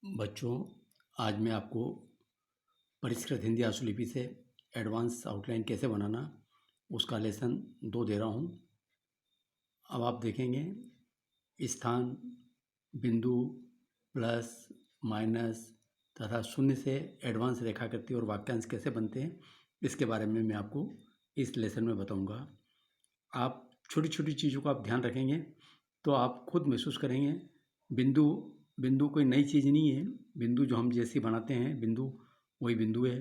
बच्चों, आज मैं आपको परिष्कृत हिंदी आशुलिपि से एडवांस आउटलाइन कैसे बनाना उसका लेसन 2 दे रहा हूँ। अब आप देखेंगे स्थान, बिंदु, प्लस, माइनस तथा शून्य से एडवांस रेखाकृति और वाक्यांश कैसे बनते हैं, इसके बारे में मैं आपको इस लेसन में बताऊँगा। आप छोटी छोटी चीज़ों का आप ध्यान रखेंगे तो आप खुद महसूस करेंगे। बिंदु कोई नई चीज़ नहीं है। बिंदु जो हम जैसे बनाते हैं बिंदु, वही बिंदु है।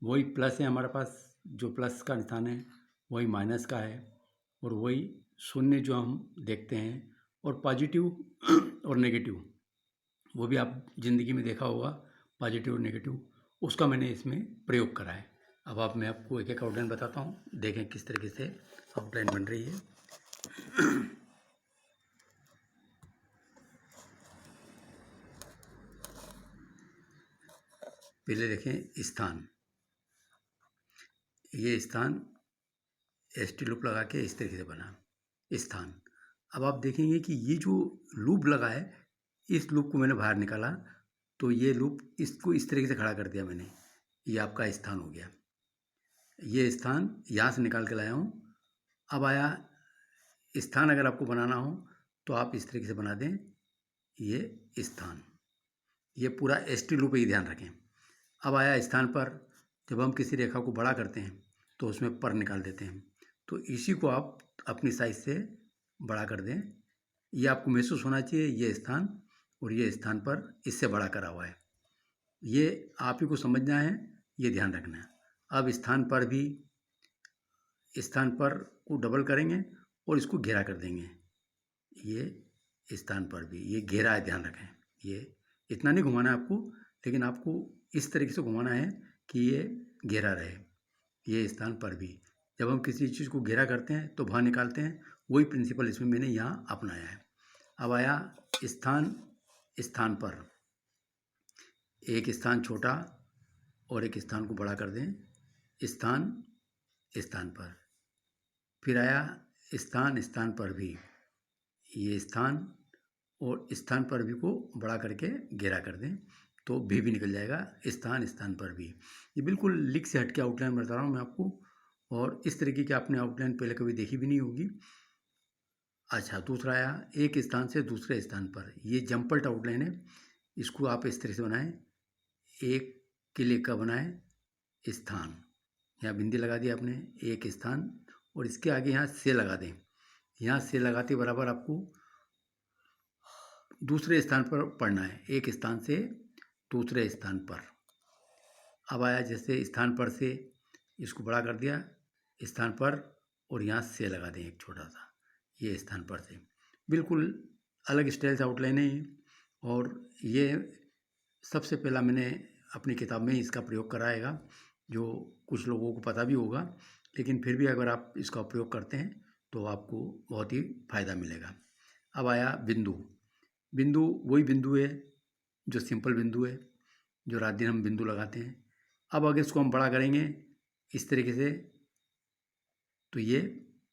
वही प्लस है हमारे पास, जो प्लस का निशान है वही माइनस का है, और वही शून्य जो हम देखते हैं, और पॉजिटिव और नेगेटिव वो भी आप ज़िंदगी में देखा होगा, पॉजिटिव और नेगेटिव, उसका मैंने इसमें प्रयोग करा है। अब मैं आपको एक एक आउटलाइन बताता हूँ, देखें किस तरीके से आउटलाइन बन रही है। पहले देखें स्थान। ये स्थान एसटी लूप लगा के इस तरीके से बना स्थान। अब आप देखेंगे कि ये जो लूप लगा है, इस लूप को मैंने बाहर निकाला तो ये लूप इसको इस तरीके से खड़ा कर दिया मैंने। ये आपका स्थान हो गया। ये स्थान यहाँ से निकाल के लाया हूँ। अब आया स्थान, अगर आपको बनाना हो तो आप इस तरीके से बना दें ये स्थान। ये पूरा एसटी लूप ही ध्यान रखें। अब आया स्थान पर। जब हम किसी रेखा को बड़ा करते हैं तो उसमें पर निकाल देते हैं, तो इसी को आप अपनी साइज से बड़ा कर दें। ये आपको महसूस होना चाहिए, ये स्थान और ये स्थान पर इससे बड़ा करा हुआ है। ये आप ही को समझना है, ये ध्यान रखना है। अब स्थान पर को डबल करेंगे और इसको घेरा कर देंगे। ये स्थान पर भी ये घेरा है, ध्यान रखें। ये इतना नहीं घुमाना है आपको, लेकिन आपको इस तरीके से घुमाना है कि ये घेरा रहे। ये स्थान पर भी जब हम किसी चीज़ को घेरा करते हैं तो बाहर निकालते हैं, वही प्रिंसिपल इसमें मैंने यहाँ अपनाया है। अब आया स्थान पर। एक स्थान छोटा और एक स्थान को बड़ा कर दें, स्थान पर। फिर आया स्थान पर भी। ये स्थान और स्थान पर भी को बड़ा करके घेरा कर दें तो भी निकल जाएगा। स्थान पर भी। ये बिल्कुल लिख से हट के आउटलाइन बता रहा हूँ मैं आपको, और इस तरीके की आपने आउटलाइन पहले कभी देखी भी नहीं होगी। अच्छा, दूसरा आया एक स्थान से दूसरे स्थान पर। ये जम्पल्ट आउटलाइन है, इसको आप इस तरह से बनाएं। एक किले का बनाएं स्थान, यहाँ बिंदी लगा दी आपने, एक स्थान, और इसके आगे यहाँ से लगा दें। यहाँ से लगाते बराबर आपको दूसरे स्थान पर पढ़ना है, एक स्थान से दूसरे स्थान पर। अब आया जैसे स्थान पर से, इसको बड़ा कर दिया स्थान पर, और यहाँ से लगा दें एक छोटा सा, ये स्थान पर से। बिल्कुल अलग स्टाइल से आउटलाइन है ये, और ये सबसे पहला मैंने अपनी किताब में इसका प्रयोग कराएगा, जो कुछ लोगों को पता भी होगा, लेकिन फिर भी अगर आप इसका प्रयोग करते हैं तो आपको बहुत ही फ़ायदा मिलेगा। अब आया बिंदु वही बिंदु है जो सिंपल बिंदु है, जो रात दिन हम बिंदु लगाते हैं। अब अगर इसको हम बड़ा करेंगे इस तरीके से, तो ये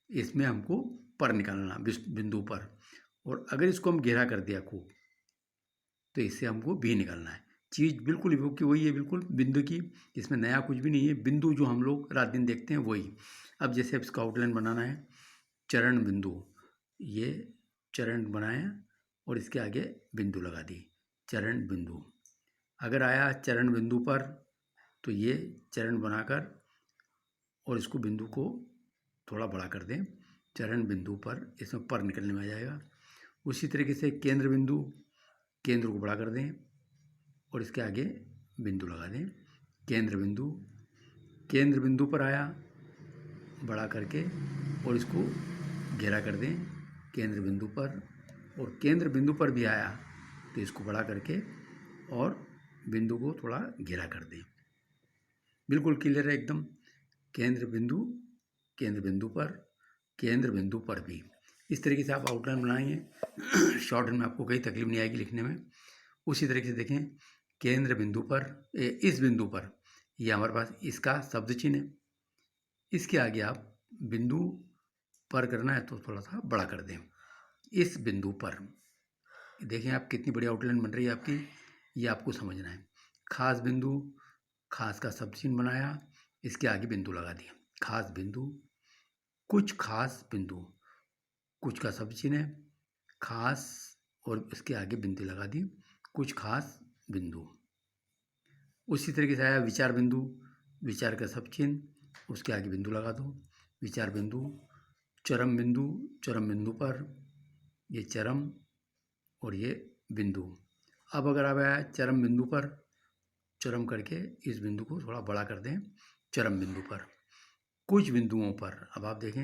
इसमें हमको पर निकालना बिंदु पर, और अगर इसको हम घेरा कर दिया खूब तो इससे हमको भी निकालना है। चीज़ बिल्कुल वही है, बिल्कुल बिंदु की, इसमें नया कुछ भी नहीं है। बिंदु जो हम लोग रात दिन देखते हैं वही। अब जैसे अब इसका आउटलाइन बनाना है, चरण बिंदु, ये चरण बनाया और इसके आगे बिंदु लगा दी, चरण बिंदु। अगर आया चरण बिंदु पर तो ये चरण बनाकर और इसको बिंदु को थोड़ा बड़ा कर दें, चरण बिंदु पर, इसमें पर निकलने में आ जाएगा। उसी तरीके से केंद्र बिंदु, केंद्र को बड़ा कर दें और इसके आगे बिंदु लगा दें, केंद्र बिंदु पर आया बड़ा करके, और इसको घेरा कर दें केंद्र बिंदु पर, और केंद्र बिंदु पर भी आया तो इसको बड़ा करके और बिंदु को थोड़ा घेरा कर दें। बिल्कुल क्लियर है एकदम। केंद्र बिंदु पर भी। इस तरीके से आप आउटलाइन बनाएंगे, शॉर्ट में आपको कोई तकलीफ नहीं आएगी लिखने में। उसी तरीके से देखें, केंद्र बिंदु पर, इस बिंदु पर, ये हमारे पास इसका शब्द चिन्ह है। इसके आगे आप बिंदु पर करना है तो थोड़ा सा बड़ा कर दें। इस बिंदु पर देखें आप कितनी बड़ी आउटलाइन बन रही है आपकी। ये आपको समझना है। खास बिंदु, खास का सब चिन्ह बनाया, इसके आगे बिंदु लगा दिया। खास बिंदु, कुछ खास बिंदु, कुछ का सब चिन्ह है, खास और इसके आगे बिंदु लगा दी, कुछ खास बिंदु। उसी तरीके से आया विचार बिंदु, विचार का सब चिन्ह, उसके आगे बिंदु लगा दो, विचार बिंदु। चरम बिंदु, चरम बिंदु पर ये चरम और ये बिंदु। अब अगर आप आया चरम बिंदु पर, चरम करके इस बिंदु को थोड़ा बड़ा कर दें, चरम बिंदु पर। कुछ बिंदुओं पर, अब आप देखें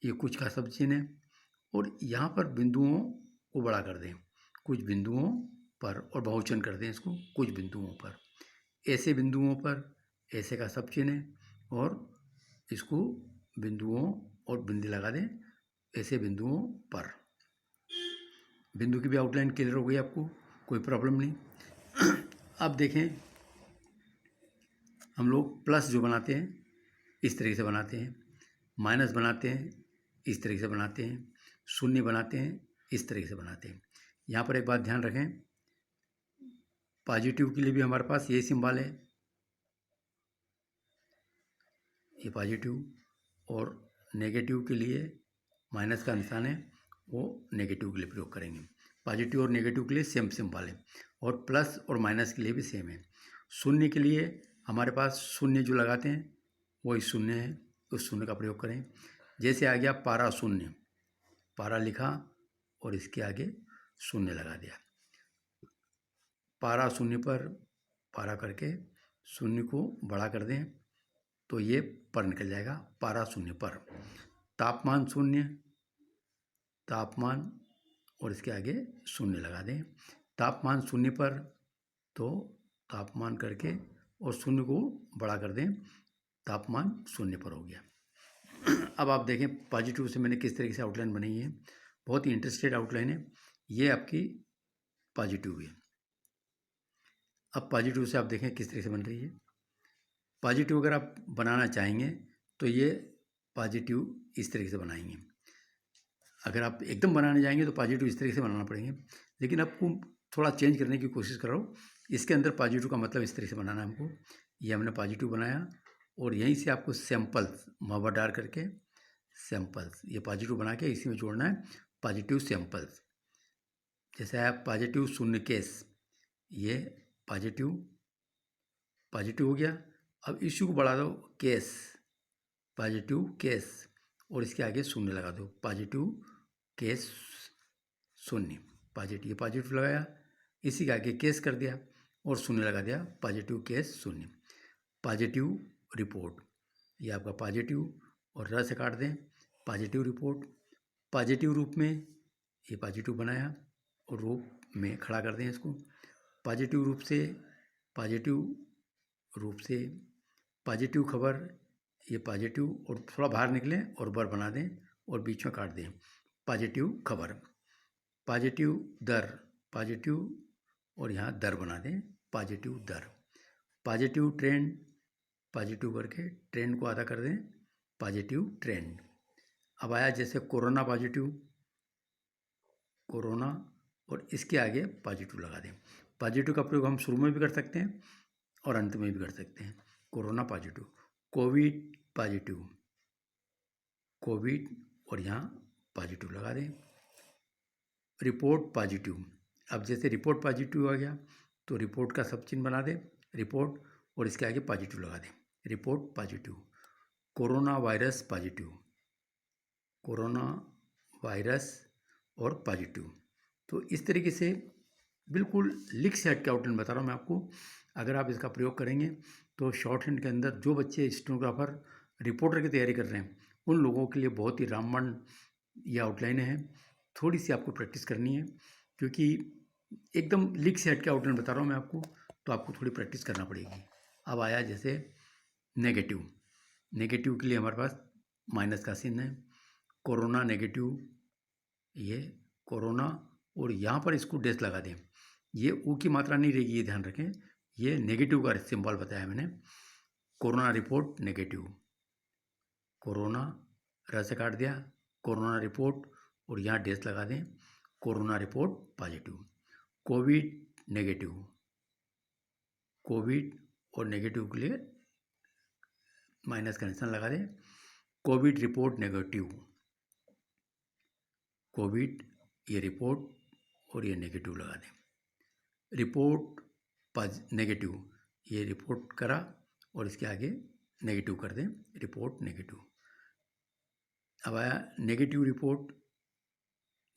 ये कुछ का सब चिन्ह है और यहाँ पर बिंदुओं को बड़ा कर दें, कुछ बिंदुओं पर, और बहुवचन कर दें इसको, कुछ बिंदुओं पर। ऐसे बिंदुओं पर, ऐसे का सब चिन्ह है और इसको बिंदुओं और बिंदी लगा दें, ऐसे बिंदुओं पर। बिंदु की भी आउटलाइन क्लियर हो गई आपको, कोई प्रॉब्लम नहीं। अब देखें हम लोग प्लस जो बनाते हैं इस तरीके से बनाते हैं, माइनस बनाते हैं इस तरीके से बनाते हैं, शून्य बनाते हैं इस तरीके से बनाते हैं। यहाँ पर एक बात ध्यान रखें, पॉजिटिव के लिए भी हमारे पास ये सिंबल है, ये पॉजिटिव, और नेगेटिव के लिए माइनस का निशान है, वो नेगेटिव के लिए प्रयोग करेंगे। पॉजिटिव और नेगेटिव के लिए सेम सिंबल है और प्लस और माइनस के लिए भी सेम है। शून्य के लिए हमारे पास शून्य जो लगाते हैं वही शून्य है, उस शून्य का प्रयोग करें। जैसे आ गया पारा शून्य, पारा लिखा और इसके आगे शून्य लगा दिया, पारा शून्य पर, पारा करके शून्य को बड़ा कर दें तो ये पर निकल जाएगा, पारा शून्य पर। तापमान शून्य, तापमान और इसके आगे शून्य लगा दें, तापमान शून्य पर, तो तापमान करके और शून्य को बड़ा कर दें, तापमान शून्य पर हो गया। अब आप देखें पॉजिटिव से मैंने किस तरीके से आउटलाइन बनाई है, बहुत ही इंटरेस्टेड आउटलाइन है। ये आपकी पॉजिटिव है। अब पॉजिटिव से आप देखें किस तरीके से बन रही है। पॉजिटिव अगर आप बनाना चाहेंगे तो ये पॉजिटिव इस तरीके से बनाएंगे। अगर आप एकदम बनाने जाएंगे तो पॉजिटिव इस तरीके से बनाना पड़ेंगे, लेकिन आपको थोड़ा चेंज करने की कोशिश कर रहा हूँ। इसके अंदर पॉजिटिव का मतलब इस तरीके से बनाना है हमको। ये हमने पॉजिटिव बनाया और यहीं से आपको सैम्पल्स मोहब्बत डाल करके सैम्पल्स, ये पॉजिटिव बना के इसी में जोड़ना है, पॉजिटिव सैम्पल्स। जैसे आप पॉजिटिव शून्य केस, ये पॉजिटिव, पॉजिटिव हो गया। अब इश्यू को बढ़ा दो, केस, पॉजिटिव केस, और इसके आगे शून्य लगा दो, पॉजिटिव केस शून्य, पॉजिटिव, ये पॉजिटिव लगाया, इसी के आगे केस कर दिया और शून्य लगा दिया, पॉजिटिव केस शून्य। पॉजिटिव रिपोर्ट, ये आपका पॉजिटिव और र से काट दें, पॉजिटिव रिपोर्ट। पॉजिटिव रूप में ये पॉजिटिव बनाया और रूप में खड़ा कर दें इसको, पॉजिटिव रूप से, पॉजिटिव रूप से, पॉजिटिव खबर, ये पॉजिटिव और थोड़ा बाहर निकलें और बर बना दें और बीच में काट दें, पॉजिटिव खबर। पॉजिटिव दर, पॉजिटिव और यहाँ दर बना दें, पॉजिटिव दर। पॉजिटिव ट्रेंड, पॉजिटिव करके ट्रेंड को आधा कर दें, पॉजिटिव ट्रेंड। अब आया जैसे कोरोना पॉजिटिव, कोरोना और इसके आगे पॉजिटिव लगा दें। पॉजिटिव का प्रयोग हम शुरू में भी कर सकते हैं और अंत में भी कर सकते हैं, corona positive. Covid positive, Covid और यहाँ पॉजिटिव लगा दें। रिपोर्ट पॉजिटिव, अब जैसे रिपोर्ट पॉजिटिव आ गया तो रिपोर्ट का सब चिन्ह बना दें, रिपोर्ट और इसके आगे पॉजिटिव लगा दें, report positive. Corona virus positive, corona virus और पॉजिटिव। तो इस तरीके से बिल्कुल लिख से हट के आउटलाइन बता रहा हूँ मैं आपको। अगर आप इसका प्रयोग करेंगे तो शॉर्ट हैंड के अंदर जो बच्चे स्टेनोग्राफर रिपोर्टर की तैयारी कर रहे हैं उन लोगों के लिए बहुत ही रामबाण ये आउटलाइन है। थोड़ी सी आपको प्रैक्टिस करनी है क्योंकि एकदम लिख से हट के आउटलाइन बता रहा हूँ मैं आपको, तो आपको थोड़ी प्रैक्टिस करना पड़ेगी। अब आया जैसे नेगेटिव, नेगेटिव के लिए हमारे पास माइनस का चिन्ह है, कोरोना नेगेटिव, ये कोरोना और यहाँ पर इसको डैश लगा दें, ये ऊ की मात्रा नहीं रहेगी, ये ध्यान रखें, ये नेगेटिव का सिंबल बताया मैंने। कोरोना रिपोर्ट नेगेटिव, कोरोना र से काट दिया, कोरोना रिपोर्ट और यहाँ डैश लगा दें, corona report positive. Covid negative, Covid और नेगेटिव के लिए माइनस का निशान लगा दें। कोविड रिपोर्ट नेगेटिव, कोविड ये रिपोर्ट और ये नेगेटिव लगा दें। रिपोर्ट नेगेटिव, ये रिपोर्ट करा और इसके आगे नेगेटिव कर दें, रिपोर्ट नेगेटिव। अब आया नेगेटिव रिपोर्ट,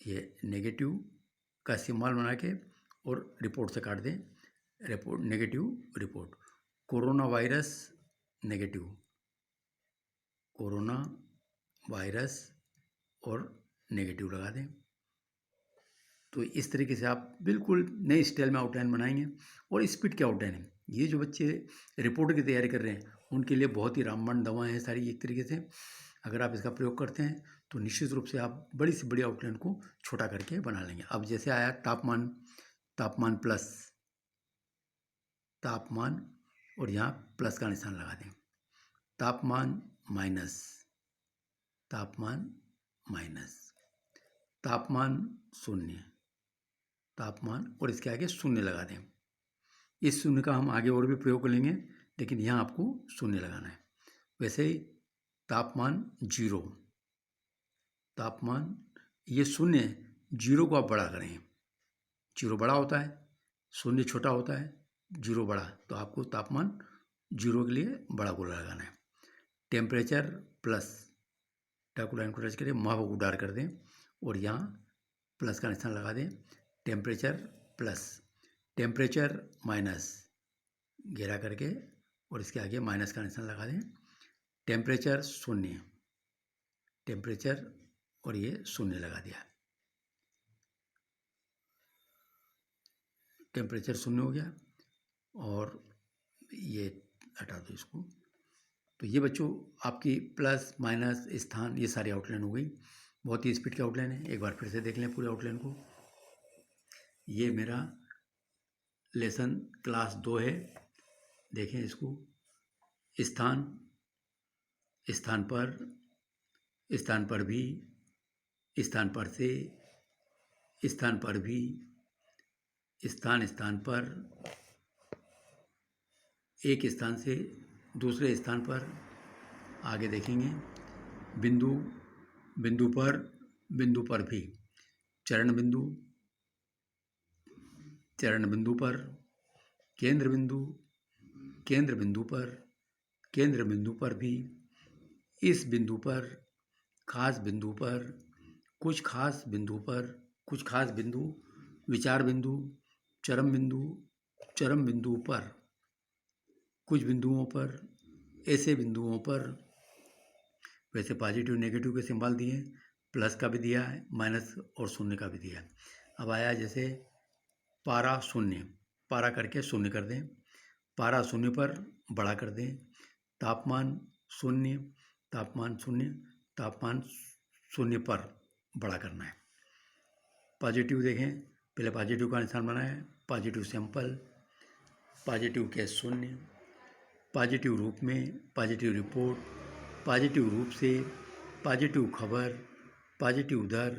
ये नेगेटिव का सिंबल बना के और रिपोर्ट से काट दें, report negative report. Corona virus negative, corona virus और नेगेटिव लगा दें। तो इस तरीके से आप बिल्कुल नई स्टाइल में आउटलाइन बनाएंगे। और स्पीड की आउटलाइन है, ये जो बच्चे रिपोर्ट की तैयारी कर रहे हैं उनके लिए बहुत ही रामबाण दवाएं हैं सारी। एक तरीके से अगर आप इसका प्रयोग करते हैं तो निश्चित रूप से आप बड़ी से बड़ी आउटलाइन को छोटा करके बना लेंगे। अब जैसे आया तापमान, तापमान प्लस, तापमान और यहाँ प्लस का निशान लगा दें। तापमान माइनस, तापमान माइनस, तापमान शून्य, तापमान और इसके आगे शून्य लगा दें। इस शून्य का हम आगे और भी प्रयोग कर लेंगे, लेकिन यहाँ आपको शून्य लगाना है। वैसे ही तापमान जीरो, तापमान ये शून्य, जीरो को आप बड़ा करें। जीरो बड़ा होता है, शून्य छोटा होता है, जीरो बड़ा, तो आपको तापमान जीरो के लिए बड़ा गोला लगाना है। टेम्परेचर प्लस, टाइप को टच करें, माह को डार कर दें और यहाँ प्लस का निशान लगा दें। टेम्परेचर प्लस, टेम्परेचर माइनस, घेरा करके और इसके आगे माइनस का निशान लगा दें। टेम्परेचर शून्य, टेम्परेचर और ये शून्य लगा दिया। टेम्परेचर शून्य हो गया और ये हटा दो इसको। तो ये बच्चों आपकी प्लस माइनस स्थान ये सारी आउटलाइन हो गई। बहुत ही स्पीड की आउटलाइन है। एक बार फिर से देख लें पूरी आउटलाइन को। ये मेरा लेसन क्लास 2 है, देखें इसको। स्थान, स्थान पर, स्थान पर भी, स्थान पर से, स्थान पर भी, स्थान स्थान पर, एक स्थान से दूसरे स्थान पर। आगे देखेंगे बिंदु, बिंदु पर, बिंदु पर भी, चरण बिंदु, चरण बिंदु पर, केंद्र बिंदु, केंद्र बिंदु पर, केंद्र बिंदु पर भी, इस बिंदु पर, खास बिंदु पर, कुछ खास बिंदु पर, कुछ खास बिंदु, विचार बिंदु, चरम बिंदु, चरम बिंदु पर, कुछ बिंदुओं पर, ऐसे बिंदुओं पर। वैसे पॉजिटिव नेगेटिव के सिंबल दिए, प्लस का भी दिया है, माइनस और शून्य का भी दिया है। अब आया जैसे पारा शून्य, पारा करके शून्य कर दें, पारा शून्य पर बड़ा कर दें। तापमान शून्य, तापमान शून्य, तापमान शून्य पर बड़ा करना है। पॉजिटिव देखें, पहले पॉजिटिव का निशान बनाएं, पॉजिटिव सैंपल, पॉजिटिव के शून्य, पॉजिटिव रूप में, पॉजिटिव रिपोर्ट, पॉजिटिव रूप से, पॉजिटिव खबर, पॉजिटिव दर,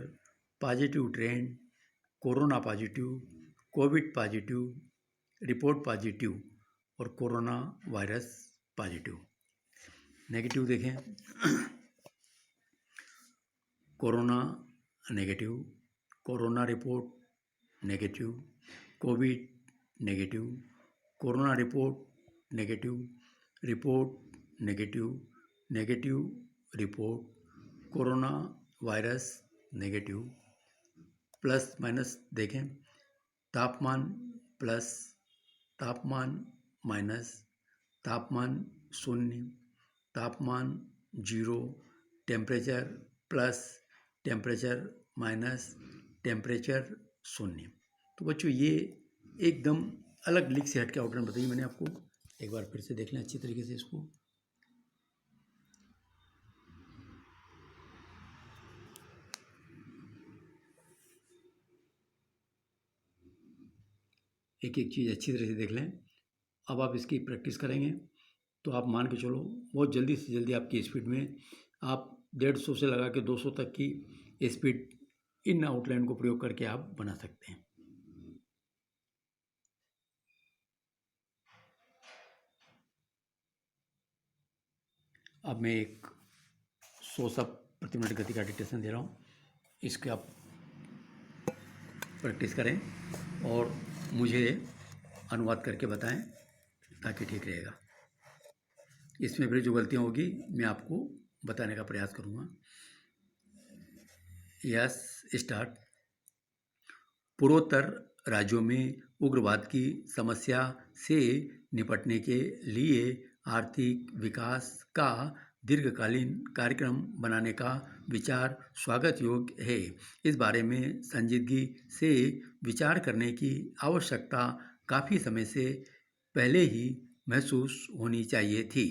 positive trend, corona positive, covid positive, report positive और कोरोना वायरस पॉजिटिव। नेगेटिव देखें, corona negative, corona report negative, covid negative, corona report negative, report negative, negative report, corona virus negative. Plus minus देखें, तापमान plus, तापमान minus, तापमान शून्य, तापमान zero, temperature plus, temperature minus, temperature शून्य। तो बच्चों ये एकदम अलग लीक से हट के आउटलाइन बताइए मैंने आपको। एक बार फिर से देख लें अच्छी तरीके से इसको। एक एक चीज़ अच्छी तरह से देख लें। अब आप इसकी प्रैक्टिस करेंगे तो आप मान के चलो बहुत जल्दी से जल्दी आपकी स्पीड में आप 150 से लगा के 200 तक की स्पीड इन आउटलाइन को प्रयोग करके आप बना सकते हैं। अब मैं एक 100 शब्द प्रति मिनट गति का डिक्टेशन दे रहा हूँ, इसके आप प्रैक्टिस करें और मुझे अनुवाद करके बताएं ताकि ठीक रहेगा। इसमें भी जो गलतियाँ होगी मैं आपको बताने का प्रयास करूँगा। Yes, start. पूर्वोत्तर राज्यों में उग्रवाद की समस्या से निपटने के लिए आर्थिक विकास का दीर्घकालीन कार्यक्रम बनाने का विचार स्वागत योग्य है। इस बारे में संजीदगी से विचार करने की आवश्यकता काफ़ी समय से पहले ही महसूस होनी चाहिए थी।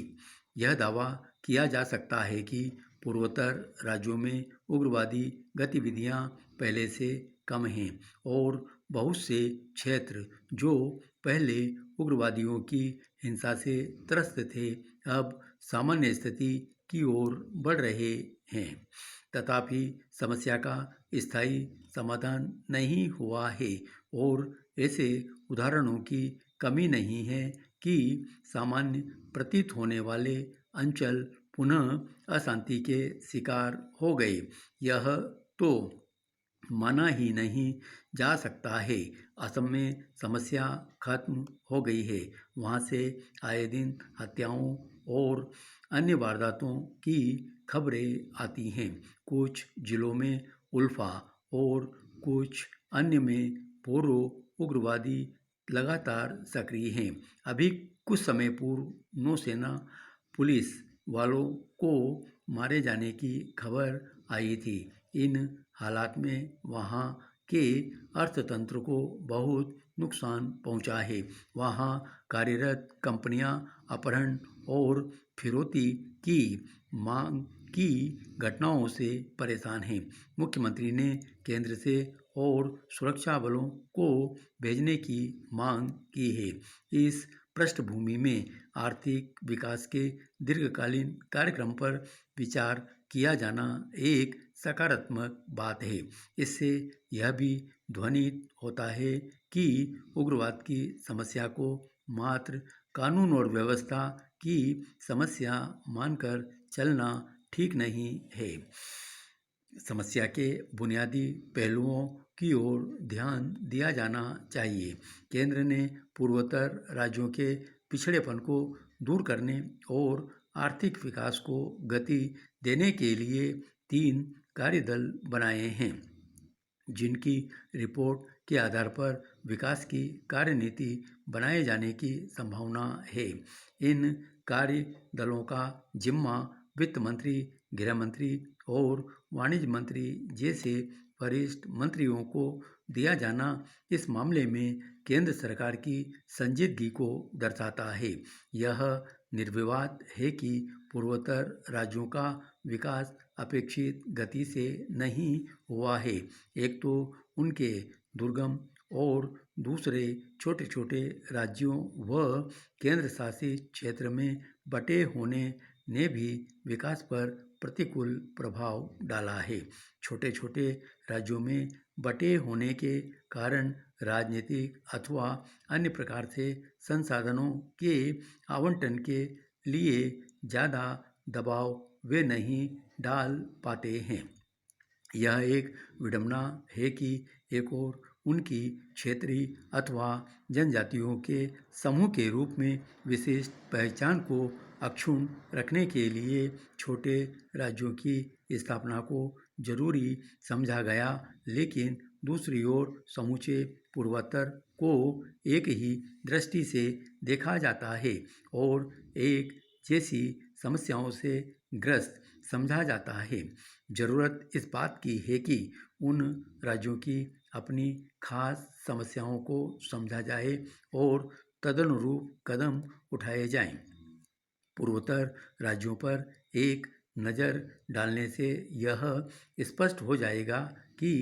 यह दावा किया जा सकता है कि पूर्वोत्तर राज्यों में उग्रवादी गतिविधियां पहले से कम हैं और बहुत से क्षेत्र जो पहले उग्रवादियों की हिंसा से त्रस्त थे अब सामान्य स्थिति की ओर बढ़ रहे हैं। तथापि समस्या का स्थायी समाधान नहीं हुआ है और ऐसे उदाहरणों की कमी नहीं है कि सामान्य प्रतीत होने वाले अंचल पुनः अशांति के शिकार हो गए। यह तो माना ही नहीं जा सकता है। असम में समस्या खत्म हो गई है। वहाँ से आए दिन हत्याओं और अन्य वारदातों की खबरें आती हैं। कुछ जिलों में उल्फा और कुछ अन्य में बोरो उग्रवादी लगातार सक्रिय हैं। अभी कुछ समय पूर्व नौसेना पुलिस वालों को मारे जाने की खबर आई थी। इन हालात में वहाँ के अर्थतंत्र को बहुत नुकसान पहुँचा है। वहाँ कार्यरत कंपनियाँ अपहरण और फिरौती की मांग की घटनाओं से परेशान हैं। मुख्यमंत्री ने केंद्र से और सुरक्षा बलों को भेजने की मांग की है। इस पृष्ठभूमि में आर्थिक विकास के दीर्घकालीन कार्यक्रम पर विचार किया जाना एक सकारात्मक बात है। इससे यह भी ध्वनित होता है कि उग्रवाद की समस्या को मात्र कानून और व्यवस्था की समस्या मानकर चलना ठीक नहीं है। समस्या के बुनियादी पहलुओं की ओर ध्यान दिया जाना चाहिए। केंद्र ने पूर्वोत्तर राज्यों के पिछड़ेपन को दूर करने और आर्थिक विकास को गति देने के लिए 3 कार्यदल बनाए हैं, जिनकी रिपोर्ट के आधार पर विकास की कार्यनीति बनाए जाने की संभावना है। इन कार्य दलों का जिम्मा वित्त मंत्री, गृह मंत्री और वाणिज्य मंत्री जैसे वरिष्ठ मंत्रियों को दिया जाना इस मामले में केंद्र सरकार की संजीदगी को दर्शाता है। यह निर्विवाद है कि पूर्वोत्तर राज्यों का विकास अपेक्षित गति से नहीं हुआ है। एक तो उनके दुर्गम और दूसरे छोटे-छोटे राज्यों व केंद्र शासित क्षेत्र में बटे होने ने भी विकास पर प्रतिकूल प्रभाव डाला है। छोटे-छोटे राज्यों में बटे होने के कारण राजनीतिक अथवा अन्य प्रकार से संसाधनों के आवंटन के लिए ज़्यादा दबाव वे नहीं डाल पाते हैं। यह एक विडंबना है कि एक ओर उनकी क्षेत्रीय अथवा जनजातियों के समूह के रूप में विशिष्ट पहचान को अक्षुण्ण रखने के लिए छोटे राज्यों की स्थापना को जरूरी समझा गया, लेकिन दूसरी ओर समूचे पूर्वोत्तर को एक ही दृष्टि से देखा जाता है और एक जैसी समस्याओं से ग्रस्त समझा जाता है। जरूरत इस बात की है कि उन राज्यों की अपनी खास समस्याओं को समझा जाए और तदनुरूप कदम उठाए जाएं। पूर्वोत्तर राज्यों पर एक नज़र डालने से यह स्पष्ट हो जाएगा कि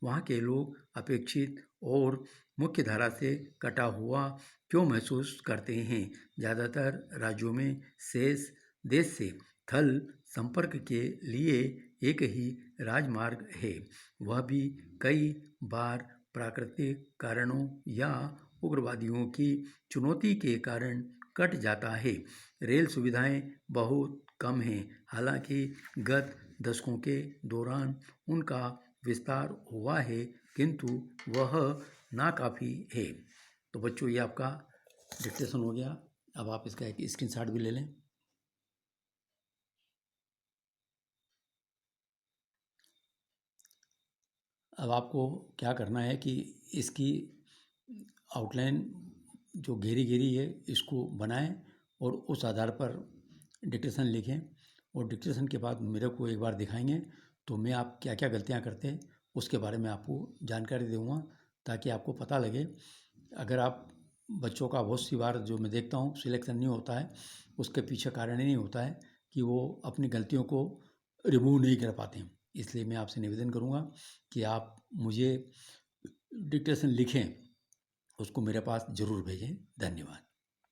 वहाँ के लोग अपेक्षित और मुख्यधारा से कटा हुआ क्यों महसूस करते हैं। ज़्यादातर राज्यों में शेष देश से थल संपर्क के लिए एक ही राजमार्ग है, वह भी कई बार प्राकृतिक कारणों या उग्रवादियों की चुनौती के कारण कट जाता है। रेल सुविधाएं बहुत कम हैं, हालांकि गत दशकों के दौरान उनका विस्तार हुआ है, किंतु वह नाकाफ़ी है। तो बच्चों, ये आपका डिक्टेशन हो गया। अब आप इसका एक स्क्रीनशॉट भी ले लें। अब आपको क्या करना है कि इसकी आउटलाइन जो घेरी घेरी है इसको बनाएं और उस आधार पर डिक्टेशन लिखें, और डिक्टेशन के बाद मेरे को एक बार दिखाएंगे तो मैं आप क्या क्या गलतियां करते हैं उसके बारे में आपको जानकारी दूंगा, ताकि आपको पता लगे। अगर आप बच्चों का बहुत सी बार जो मैं देखता हूँ सिलेक्शन नहीं होता है, उसके पीछे कारण नहीं होता है कि वो अपनी गलतियों को रिमूव नहीं कर पाते हैं। इसलिए मैं आपसे निवेदन करूँगा कि आप मुझे डिक्टेशन लिखें, उसको मेरे पास ज़रूर भेजें। धन्यवाद।